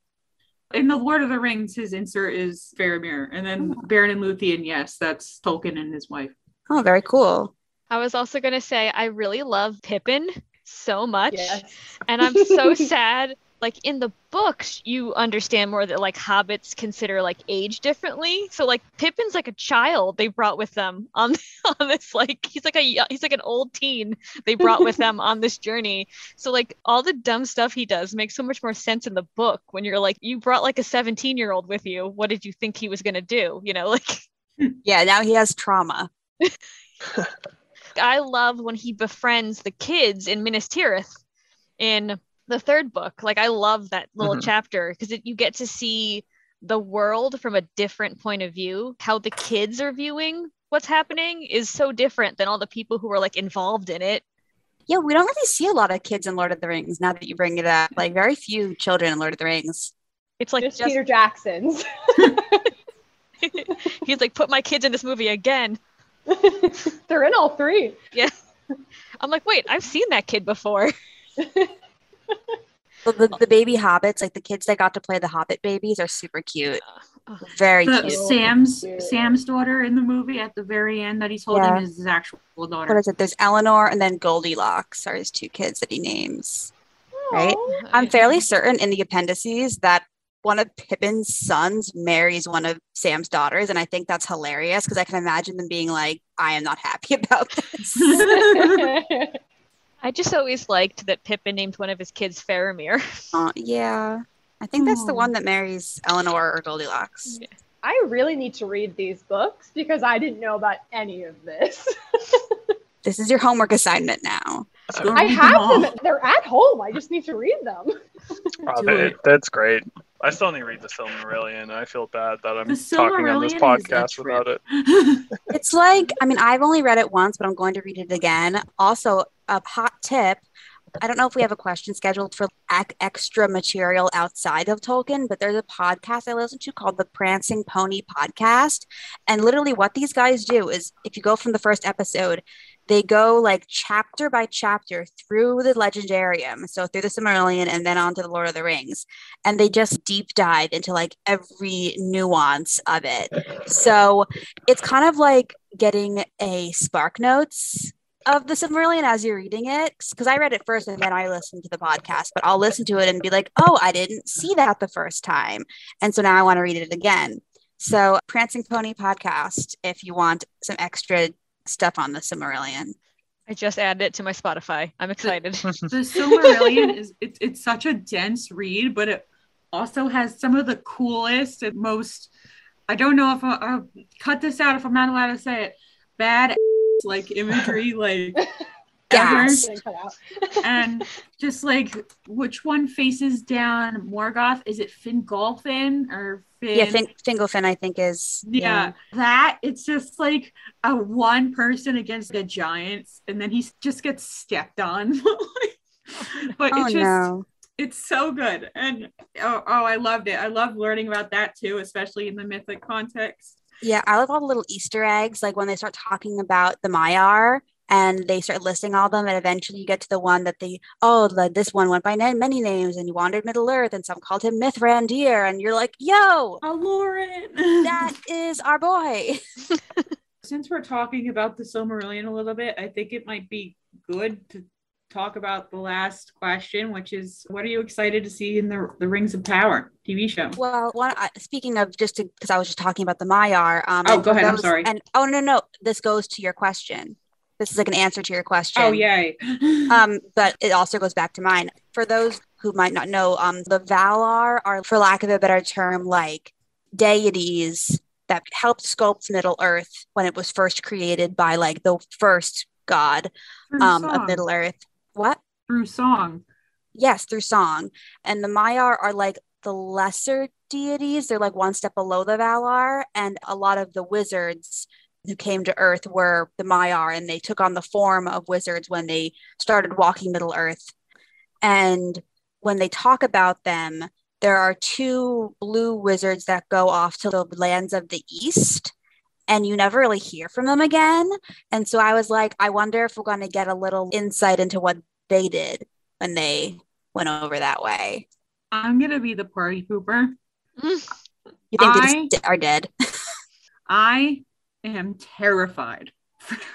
In the Lord of the Rings, his insert is Faramir. And then Beren and Luthien, yes, that's Tolkien and his wife. Oh, very cool. I was also going to say, I really love Pippin so much. Yes. And I'm so sad. Like in the books, you understand more that like hobbits consider like age differently. So like Pippin's like a child they brought with them on this, like he's like an old teen they brought with them on this journey. So like all the dumb stuff he does makes so much more sense in the book when you're like, you brought like a 17-year-old with you. What did you think he was gonna do? You know, like yeah, now he has trauma. I love when he befriends the kids in Minas Tirith in the third book. Like I love that little chapter because you get to see the world from a different point of view. How the kids are viewing what's happening is so different than all the people who are like involved in it. Yeah, we don't really see a lot of kids in Lord of the Rings now that you bring it up. Like very few children in Lord of the Rings. It's like just Peter Jackson's. He's like, put my kids in this movie again. They're in all three. Yeah. I'm like, wait, I've seen that kid before. The baby hobbits, like the kids that got to play the hobbit babies, are super cute. Very cute. Sam's daughter in the movie at the very end that he's holding is his actual daughter. What is it? There's Eleanor and then Goldilocks are his two kids that he names. Right? I'm fairly certain in the appendices that one of Pippin's sons marries one of Sam's daughters, and I think that's hilarious because I can imagine them being like, I am not happy about this. I just always liked that Pippin named one of his kids Faramir. Yeah. I think that's the one that marries Eleanor or Goldilocks. Yeah. I really need to read these books because I didn't know about any of this. This is your homework assignment now. I have them. They're at home. I just need to read them. That's great. I still need to read the Silmarillion. I feel bad that I'm talking on this podcast without it. It's like, I mean, I've only read it once, but I'm going to read it again. Also, a hot tip. I don't know if we have a question scheduled for extra material outside of Tolkien, but there's a podcast I listen to called the Prancing Pony Podcast. And literally what these guys do is if you go from the first episode, they go like chapter by chapter through the Legendarium, so through the Silmarillion and then onto the Lord of the Rings. And they just deep dive into like every nuance of it. So it's kind of like getting a Spark Notes of the Silmarillion as you're reading it, because I read it first and then I listened to the podcast, but I'll listen to it and be like, oh, I didn't see that the first time, and so now I want to read it again. So Prancing Pony Podcast if you want some extra stuff on the Silmarillion. I just added it to my Spotify. I'm excited. The Silmarillion is it's such a dense read, but it also has some of the coolest and most, I don't know if I'll cut this out if I'm not allowed to say it, bad like imagery, like gas. And just like which one faces down Morgoth? Is it Fingolfin or Finn? Yeah, Fingolfin I think is. Yeah, that it's just like a one person against the giants, and then he just gets stepped on. But it's just it's so good, and I loved it. I love learning about that too, especially in the mythic context. Yeah, I love all the little Easter eggs, like when they start talking about the Maiar and they start listing all of them, and eventually you get to the one that this one went by many names and he wandered Middle Earth and some called him Mithrandir, and you're like, yo, Lauren, that is our boy. Since we're talking about the Silmarillion a little bit, I think it might be good to talk about the last question, which is, what are you excited to see in the Rings of Power TV show? Well, speaking of, just because I was just talking about the Maiar. Go ahead. I'm sorry. And no, this goes to your question. This is like an answer to your question. Oh, yay. But it also goes back to mine. For those who might not know, the Valar are, for lack of a better term, like deities that helped sculpt Middle Earth when it was first created by like the first god of Middle Earth. What? Through song. Yes, through song. And the Maiar are like the lesser deities. They're like one step below the Valar, and a lot of the wizards who came to Earth were the Maiar, and they took on the form of wizards when they started walking Middle Earth. And when they talk about them, there are two blue wizards that go off to the lands of the East, and you never really hear from them again. And so I was like, I wonder if we're going to get a little insight into what they did when they went over that way. I'm going to be the party pooper. You think they just are dead? I am terrified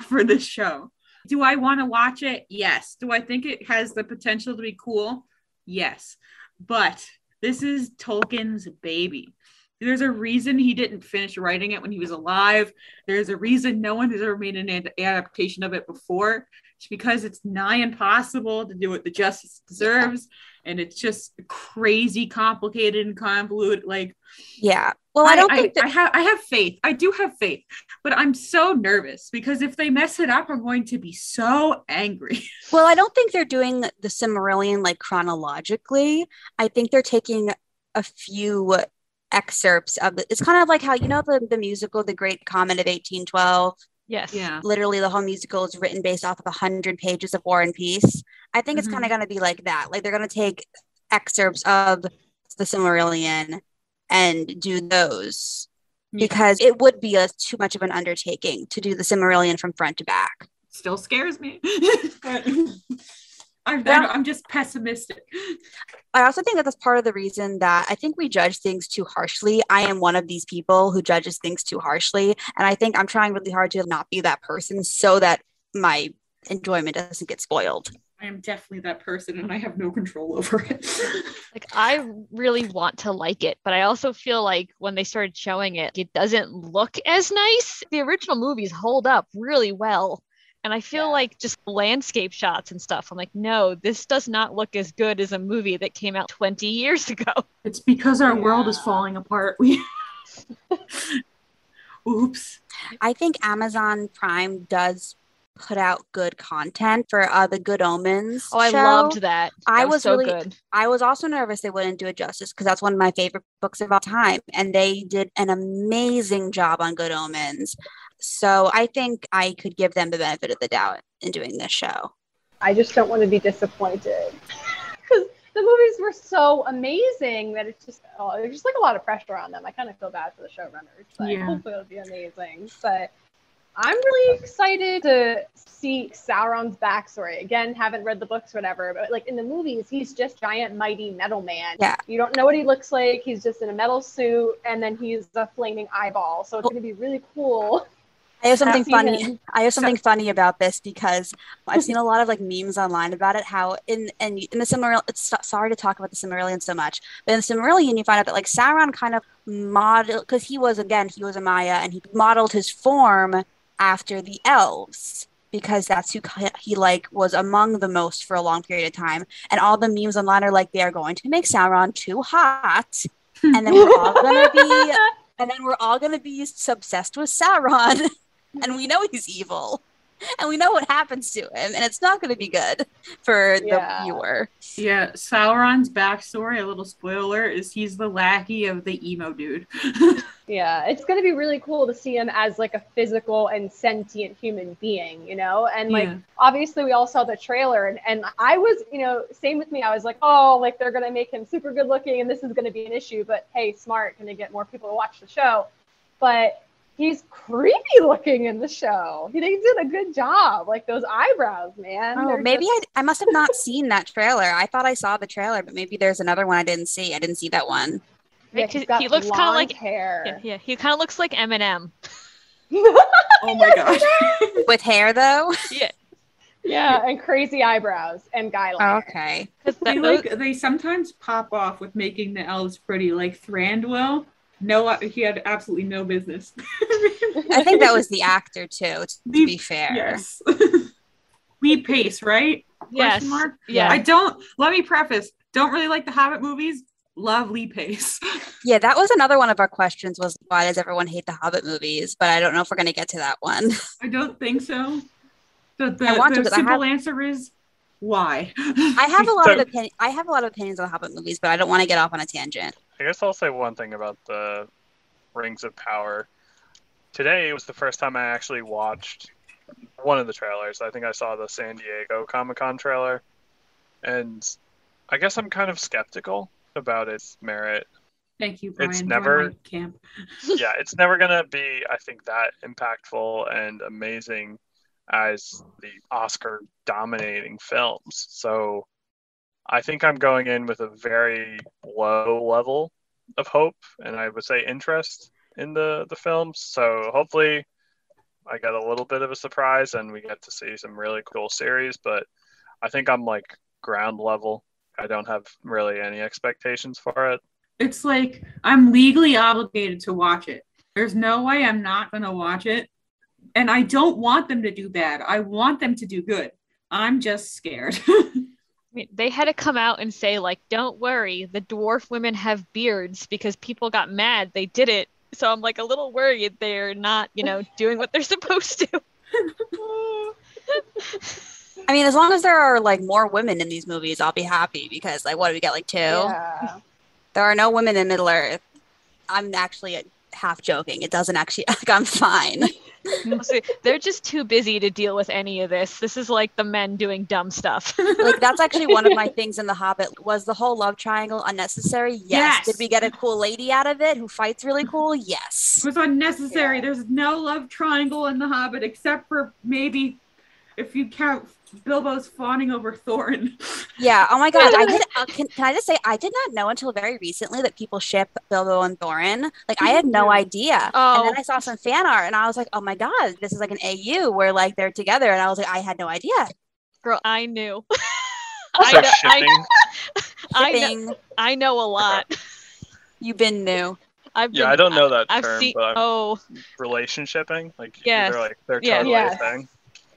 for this show. Do I want to watch it? Yes. Do I think it has the potential to be cool? Yes. But this is Tolkien's baby. There's a reason he didn't finish writing it when he was alive. There's a reason no one has ever made an adaptation of it before. It's because it's nigh impossible to do what the justice deserves. And it's just crazy complicated and convoluted. Like, yeah. Well, I don't think that I have faith. I do have faith, but I'm so nervous because if they mess it up, I'm going to be so angry. Well, I don't think they're doing the Silmarillion like chronologically. I think they're taking a few excerpts of it. It's kind of like how, you know, the musical, The Great Comet of 1812. Yes. Yeah. Literally, the whole musical is written based off of 100 pages of War and Peace. I think it's kind of going to be like that. Like, they're going to take excerpts of the Silmarillion and do those because it would be too much of an undertaking to do the Silmarillion from front to back. Still scares me. I'm just pessimistic. I also think that that's part of the reason that I think we judge things too harshly. I am one of these people who judges things too harshly. And I think I'm trying really hard to not be that person so that my enjoyment doesn't get spoiled. I am definitely that person and I have no control over it. Like, I really want to like it, but I also feel like when they started showing it, it doesn't look as nice. The original movies hold up really well. And I feel like just landscape shots and stuff, I'm like, no, this does not look as good as a movie that came out 20 years ago. It's because our world is falling apart. Oops. I think Amazon Prime does put out good content for the Good Omens Oh, I show. loved that. I was so really good. I was also nervous they wouldn't do it justice because that's one of my favorite books of all time, and they did an amazing job on Good Omens. So I think I could give them the benefit of the doubt in doing this show. I just don't want to be disappointed because the movies were so amazing that it's just there's just like a lot of pressure on them. I kind of feel bad for the showrunners. Like, hopefully it'll be amazing. But I'm really excited to see Sauron's backstory. Again, haven't read the books, whatever, but like in the movies, he's just giant, mighty metal man. Yeah. You don't know what he looks like. He's just in a metal suit, and then he's a flaming eyeball. So it's going to be really cool. I have something funny. I have something funny about this because I've seen a lot of like memes online about it. How in the Silmarillion, sorry to talk about the Silmarillion so much, but in the Silmarillion, you find out that like Sauron kind of modeled, because he was a Maya, and he modeled his form after the elves because that's who he like was among the most for a long period of time. And all the memes online are like, they are going to make Sauron too hot, and then we're all gonna be obsessed with Sauron. And we know he's evil. And we know what happens to him. And it's not going to be good for the viewer. Yeah, Sauron's backstory, a little spoiler, is he's the lackey of the emo dude. Yeah, it's going to be really cool to see him as like a physical and sentient human being, you know? And like, obviously we all saw the trailer and I was, you know, same with me. I was like, oh, like they're going to make him super good looking and this is going to be an issue. But hey, smart, going to get more people to watch the show. But he's creepy looking in the show. They did a good job. Like those eyebrows, man. Oh, maybe I must have not seen that trailer. I thought I saw the trailer, but maybe there's another one I didn't see. I didn't see that one. Yeah, he looks kind of like hair. Yeah, he kind of looks like Eminem. Oh my gosh. With hair though? Yeah. Yeah, and crazy eyebrows and guy liner. Okay. They sometimes pop off with making the elves pretty, like Thranduil. No, he had absolutely no business. I think that was the actor too, to be fair. Yes. Lee Pace, right? Yes. Yeah. Let me preface, don't really like the Hobbit movies. Love Lee Pace. Yeah, that was another one of our questions was why does everyone hate the Hobbit movies? But I don't know if we're going to get to that one. I don't think so. The simple answer is Why? I have a lot So- of opinions on Hobbit movies, but I don't want to get off on a tangent. I guess I'll say one thing about the Rings of Power. Today was the first time I actually watched one of the trailers. I think I saw the San Diego Comic-Con trailer, and I guess I'm kind of skeptical about its merit. Thank you, Brian. It's Join never- my camp. Yeah, it's never gonna be, I think, that impactful and amazing as the Oscar-dominating films. So I think I'm going in with a very low level of hope, and I would say interest in the films. So hopefully I get a little bit of a surprise and we get to see some really cool series, but I think I'm like ground level. I don't have really any expectations for it. It's like I'm legally obligated to watch it. There's no way I'm not going to watch it. And I don't want them to do bad. I want them to do good. I'm just scared. I mean, they had to come out and say, like, don't worry, the dwarf women have beards because people got mad. They did it. So I'm like a little worried they're not, doing what they're supposed to. I mean, as long as there are like more women in these movies, I'll be happy because like, what do we get, like 2? Yeah. There are no women in Middle Earth. I'm actually half joking. It doesn't actually, like, I'm fine. See, they're just too busy to deal with any of this. This is like the men doing dumb stuff. Like, that's actually one of my things in The Hobbit. Was the whole love triangle unnecessary? Yes. Did we get a cool lady out of it who fights really cool? Yes. It was unnecessary. Yeah. There's no love triangle in The Hobbit except for maybe if you count Bilbo's fawning over Thorin. Yeah. Oh my God. I did. Can I just say I did not know until very recently that people ship Bilbo and Thorin. Like, I had no idea. Oh. And then I saw some fan art and I was like, oh my God, this is like an AU where like they're together. And I was like, I had no idea. Girl, I knew. So shipping. Shipping. I know a lot. You've been new. I don't know that I've term, seen. but Oh, relationshipping, like Yes. they're Yes. totally Yes. a thing.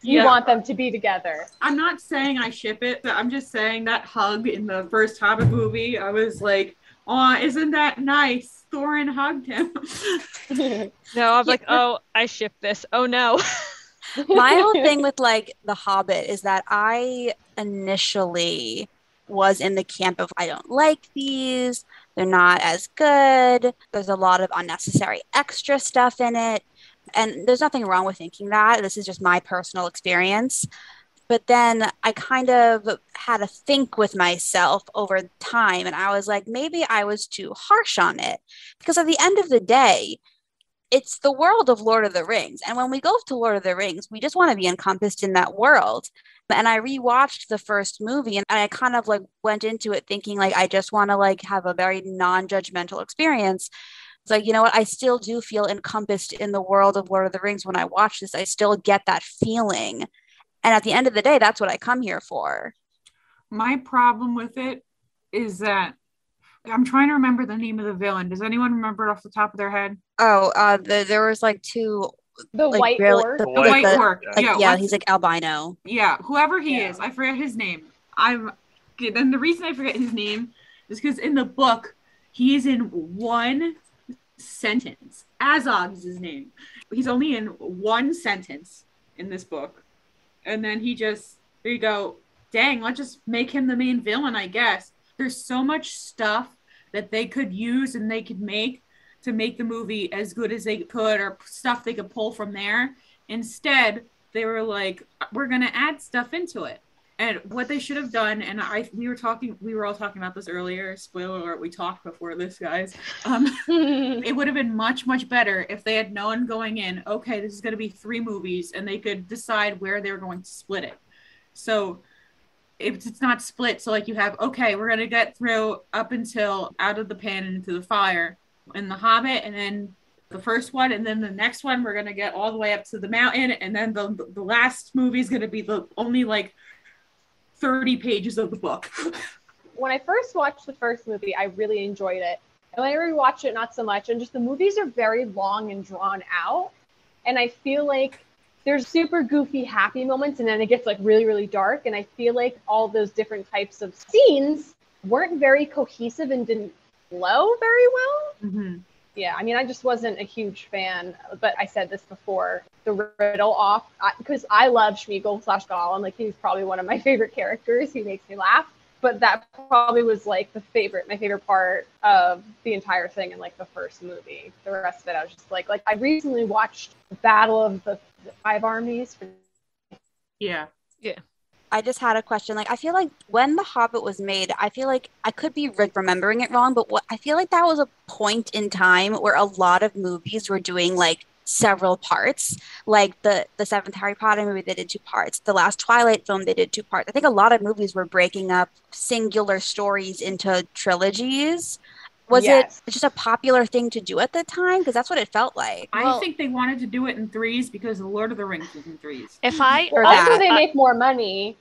You Yeah. want them to be together. I'm not saying I ship it, but I'm just saying that hug in the first Hobbit movie, I was like, oh, isn't that nice? Thorin hugged him. no, I'm like, oh, I ship this. Oh no. My whole thing with like The Hobbit is that I initially was in the camp of I don't like these. They're not as good. There's a lot of unnecessary extra stuff in it. And there's nothing wrong with thinking that. This is just my personal experience. But then I kind of had to think with myself over time. And I was like, maybe I was too harsh on it. Because at the end of the day, it's the world of Lord of the Rings. And when we go to Lord of the Rings, we just want to be encompassed in that world. And I rewatched the first movie and I kind of like went into it thinking like, I just want to like have a very non-judgmental experience. It's like, you know what? I still do feel encompassed in the world of Lord of the Rings when I watch this. I still get that feeling. And at the end of the day, that's what I come here for. My problem with it is that I'm trying to remember the name of the villain. Does anyone remember it off the top of their head? Oh, there was like 2 The like white really orc. The White White Orc, Orc. yeah. Yeah, he's like albino. yeah, whoever he Yeah. is. I forget his name. Then the reason I forget his name is because in the book, he is in one sentence. Azog is his name. He's only in one sentence in this book. And then there you go, dang, let's just make him the main villain, I guess. There's so much stuff that they could use and they could make to make the movie as good as they could, or stuff they could pull from there. Instead, they were like, we're going to add stuff into it. And what they should have done, and we were all talking about this earlier, spoiler alert, we talked before this, guys. It would have been much, much better if they had known going in, okay, this is going to be 3 movies, and they could decide where they were going to split it. So if it's not split, so like you have, okay, we're going to get through up until Out of the Pan and Into the Fire in The Hobbit, and then the first one, and then the next one, we're going to get all the way up to the mountain, and then the last movie is going to be the only like 30 pages of the book. When I first watched the first movie, I really enjoyed it. And when I rewatched it, not so much. And just the movies are very long and drawn out. And I feel like there's super goofy, happy moments, and then it gets like really, really dark. And I feel like all those different types of scenes weren't very cohesive and didn't flow very well. Mm-hmm. Yeah, I mean, I just wasn't a huge fan, but I said this before, the riddle off, because I love Schmeagol / Gollum. Like, he's probably one of my favorite characters. He makes me laugh. But that probably was like my favorite part of the entire thing in like the first movie. The rest of it, I was just like I recently watched the Battle of the Five Armies. Yeah. I just had a question. Like, I feel like when The Hobbit was made, I feel like I could be remembering it wrong, but I feel like that was a point in time where a lot of movies were doing like several parts. Like the seventh Harry Potter movie, they did 2 parts. The last Twilight film, they did 2 parts. I think a lot of movies were breaking up singular stories into trilogies. Was it just a popular thing to do at the time? Because that's what it felt like. I think they wanted to do it in 3s because The Lord of the Rings was in 3s. Also, they make more money.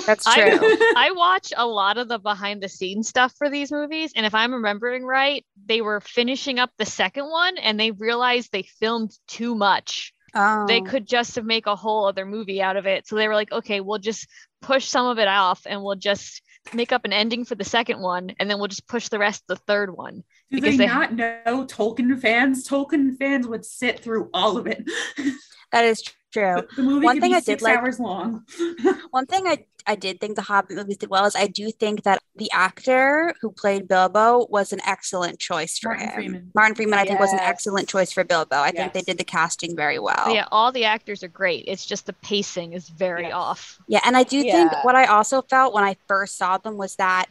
That's true. I watch a lot of the behind the scenes stuff for these movies, and if I'm remembering right, they were finishing up the second one and they realized they filmed too much. They could just make a whole other movie out of it. So they were like, okay, we'll just push some of it off and we'll just make up an ending for the second one, and then we'll just push the rest of the third one. Do they not know Tolkien fans? Tolkien fans would sit through all of it. That is true. The movie could be 6 hours long. One thing I did think the Hobbit movies did well is I do think that the actor who played Bilbo was an excellent choice for him. Martin Freeman, I think, was an excellent choice for Bilbo. I think they did the casting very well. Yeah, all the actors are great. It's just the pacing is very off. Yeah, and I do think what I also felt when I first saw them was that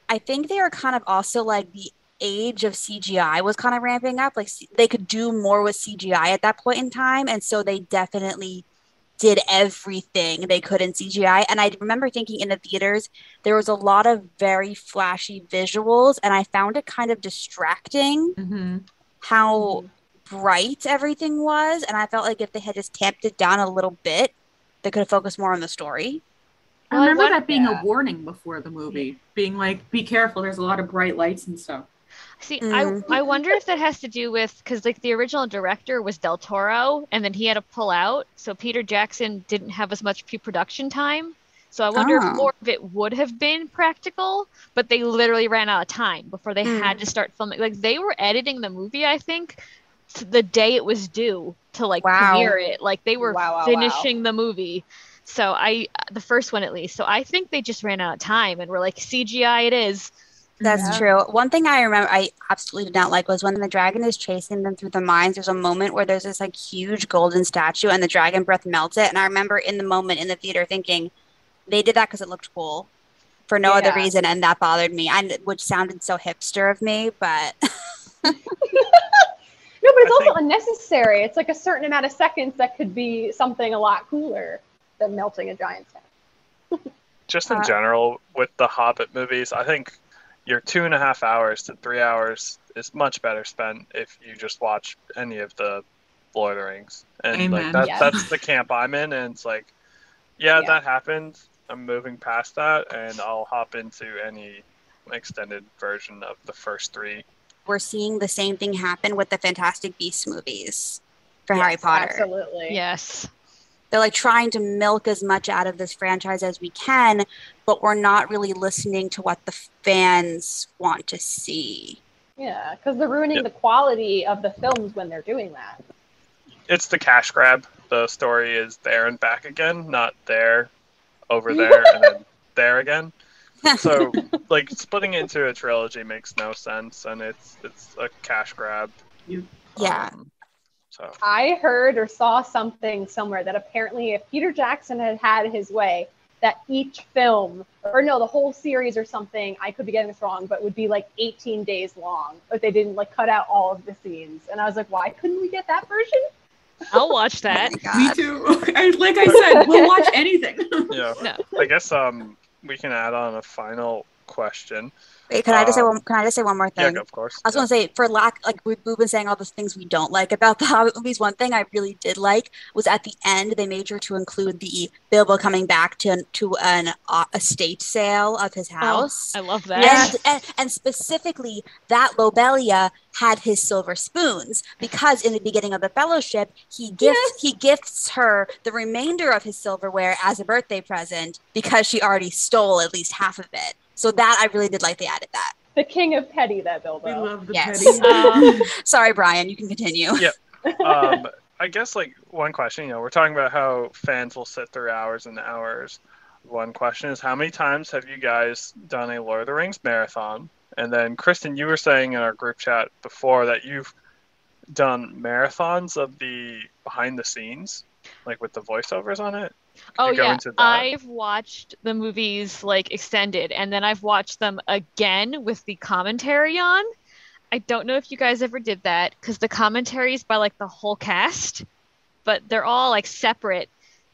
I think they were kind of also like the age of CGI was kind of ramping up. Like they could do more with CGI at that point in time, and so they definitely did everything they could in CGI. And I remember thinking in the theaters there was a lot of very flashy visuals, and I found it kind of distracting how bright everything was, and I felt like if they had just tamped it down a little bit, they could have focused more on the story. I remember that being a warning before the movie, being like, be careful, there's a lot of bright lights and stuff. See, I wonder if that has to do with, because like the original director was Del Toro, and then he had to pull out, so Peter Jackson didn't have as much pre-production time. So I wonder if more of it would have been practical, but they literally ran out of time before they had to start filming. Like they were editing the movie, I think, the day it was due to like premiere it. Like they were finishing the movie. So the first one at least. So I think they just ran out of time and were like, CGI it is. That's true. One thing I remember I absolutely did not like was when the dragon is chasing them through the mines, there's a moment where there's this like huge golden statue and the dragon breath melts it. And I remember in the moment in the theater thinking they did that because it looked cool for no other reason. And that bothered me, which sounded so hipster of me, but... No, but it's also unnecessary. It's like a certain amount of seconds that could be something a lot cooler than melting a giant statue. Just in general, with the Hobbit movies, I think your 2.5 hours to 3 hours is much better spent if you just watch any of the Lord of the Rings. And like that's the camp I'm in, and it's like, that happened. I'm moving past that, and I'll hop into any extended version of the first 3. We're seeing the same thing happen with the Fantastic Beasts movies for Harry Potter. Absolutely. Yes. They're like trying to milk as much out of this franchise as we can, but we're not really listening to what the fans want to see. Yeah, because they're ruining the quality of the films when they're doing that. It's the cash grab. The story is there and back again, not there, over there, and then there again. So, like, splitting it into a trilogy makes no sense, and it's a cash grab. Yeah. So I heard or saw something somewhere that apparently if Peter Jackson had his way, that each film, or no, the whole series or something, I could be getting this wrong, but would be like 18 days long if they didn't like cut out all of the scenes. And I was like, why couldn't we get that version? I'll watch that. Me too. Like I said, we'll watch anything. Yeah. No. I guess we can add on a final question. Wait, can I just say one more thing? Yeah, of course. I was going to say, for lack, like we've been saying all the things we don't like about the Hobbit movies. One thing I really did like was at the end they made sure to include the Bilbo coming back to an estate sale of his house. Oh, I love that. And specifically that Lobelia had his silver spoons because in the beginning of the Fellowship he gifts her the remainder of his silverware as a birthday present because she already stole at least half of it. So that I really did like they added that. The king of petty, that Bilbo. We love the Yes. petty. Sorry, Brian, you can continue. Yeah. I guess like one question, we're talking about how fans will sit through hours and hours. One question is, how many times have you guys done a Lord of the Rings marathon? And then, Kristen, you were saying in our group chat before that you've done marathons of the behind the scenes, like with the voiceovers on it. Oh go yeah, into that? I've watched the movies like extended, and then I've watched them again with the commentary on. I don't know if you guys ever did that, because the commentary is by like the whole cast, but they're all like separate.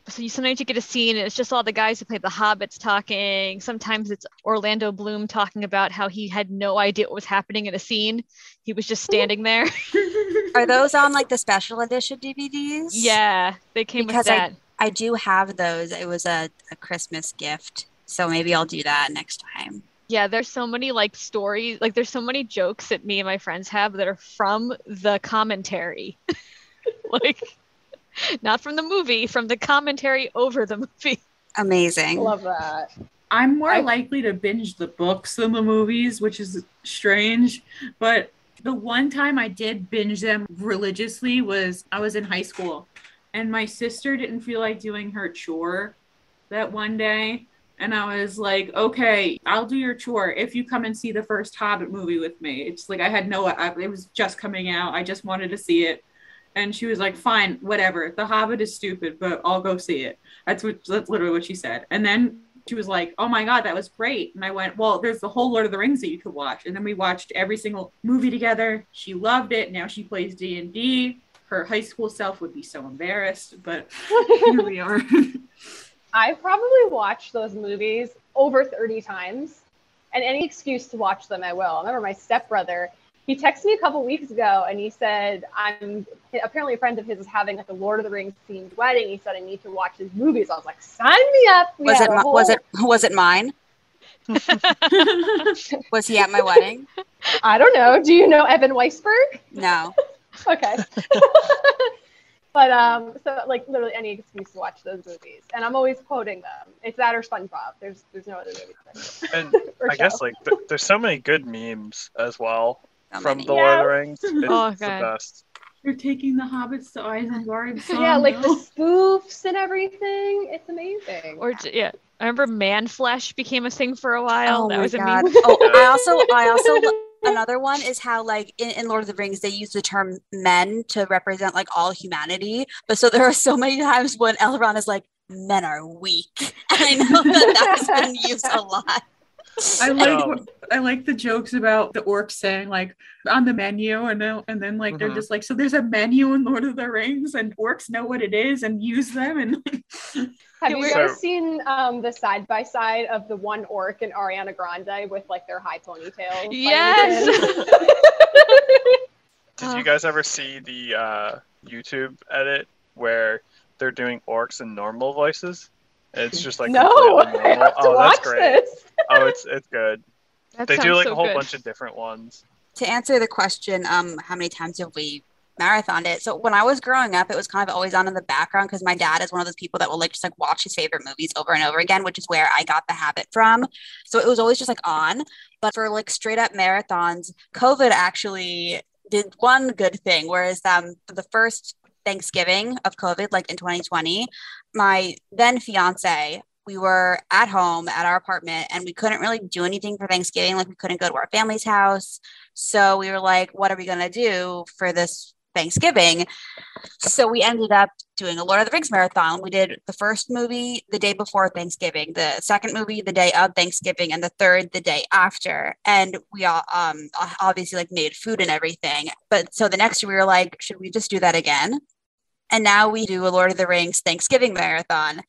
So sometimes you get a scene and it's just all the guys who played the hobbits talking. Sometimes it's Orlando Bloom talking about how he had no idea what was happening in a scene. He was just standing there. Are those on like the special edition DVDs? Yeah, they came Because with that. I do have those. It was a Christmas gift. So maybe I'll do that next time. Yeah, there's so many like stories, like there's so many jokes that me and my friends have that are from the commentary. Like, not from the movie, from the commentary over the movie. Amazing. Love that. I'm more likely to binge the books than the movies, which is strange. But the one time I did binge them religiously was I was in high school. And my sister didn't feel like doing her chore that one day. And I was like, okay, I'll do your chore if you come and see the first Hobbit movie with me. It's like it was just coming out. I just wanted to see it. And she was like, fine, whatever. The Hobbit is stupid, but I'll go see it. That's literally what she said. And then she was like, oh my God, that was great. And I went, well, there's the whole Lord of the Rings that you could watch. And then we watched every single movie together. She loved it. Now she plays D&D. Her high school self would be so embarrassed, but here we are. I probably watched those movies over 30 times. And any excuse to watch them, I will. I remember my stepbrother, he texted me a couple weeks ago and he said, apparently a friend of his is having like a Lord of the Rings themed wedding. He said, I need to watch his movies. I was like, sign me up. Was it mine? Was he at my wedding? I don't know. Do you know Evan Weisberg? No. Okay. But so like literally any excuse to watch those movies. And I'm always quoting them. It's that or SpongeBob. There's no other movies. And I guess like there's so many good memes as well from the Yes. Lord of the Rings. It's Oh, the God. best. You're taking the hobbits to Isengard. So Yeah, like the spoofs and everything. It's amazing. Or yeah, I remember man flesh became a thing for a while. Oh that my was a God. meme. Oh, I also another one is how like in Lord of the Rings they use the term men to represent like all humanity, but so there are so many times when Elrond is like, men are weak, and I know that's been used a lot. I like the jokes about the orcs saying like on the menu, and then like they're just like, so there's a menu in Lord of the Rings and orcs know what it is and use them. And Have you guys seen the side by side of the one orc and Ariana Grande with like their high ponytail? Yes. Did you guys ever see the YouTube edit where they're doing orcs in normal voices? It's just like no, completely I normal. have to watch this. Oh, it's good. That They do sounds like so a whole good. bunch of different ones. To answer the question, how many times have we marathoned it? So when I was growing up, it was kind of always on in the background because my dad is one of those people that will like just like watch his favorite movies over and over again, which is where I got the habit from. So it was always just like on. But for like straight up marathons, COVID actually did one good thing, whereas for the first Thanksgiving of COVID, like in 2020, my then fiance, we were at home at our apartment and we couldn't really do anything for Thanksgiving. Like we couldn't go to our family's house. So we were like, what are we going to do for this Thanksgiving? So we ended up doing a Lord of the Rings marathon. We did the first movie the day before Thanksgiving, the second movie the day of Thanksgiving, and the third the day after. And we all obviously like made food and everything. But so the next year we were like, should we just do that again? And now we do a Lord of the Rings Thanksgiving marathon.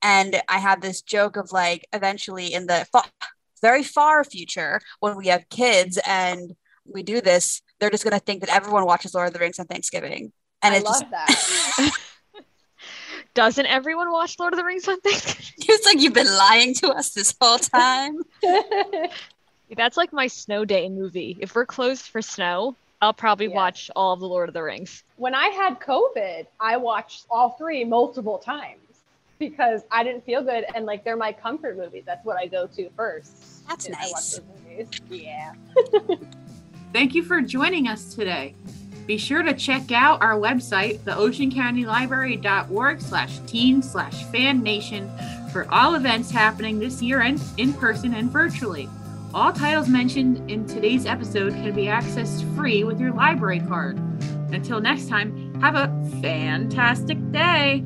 And I have this joke of like, eventually in the very far future, when we have kids and we do this, they're just going to think that everyone watches Lord of the Rings on Thanksgiving. And I love that. Doesn't everyone watch Lord of the Rings on Thanksgiving? It's like you've been lying to us this whole time. That's like my snow day movie. If we're closed for snow, I'll probably watch all of the Lord of the Rings. When I had COVID, I watched all three multiple times because I didn't feel good, and like they're my comfort movies. That's what I go to first. That's nice. always. Yeah. Thank you for joining us today. Be sure to check out our website, theoceancountylibrary.org/teen/fannation for all events happening this year and in person and virtually. All titles mentioned in today's episode can be accessed free with your library card. Until next time, have a fantastic day.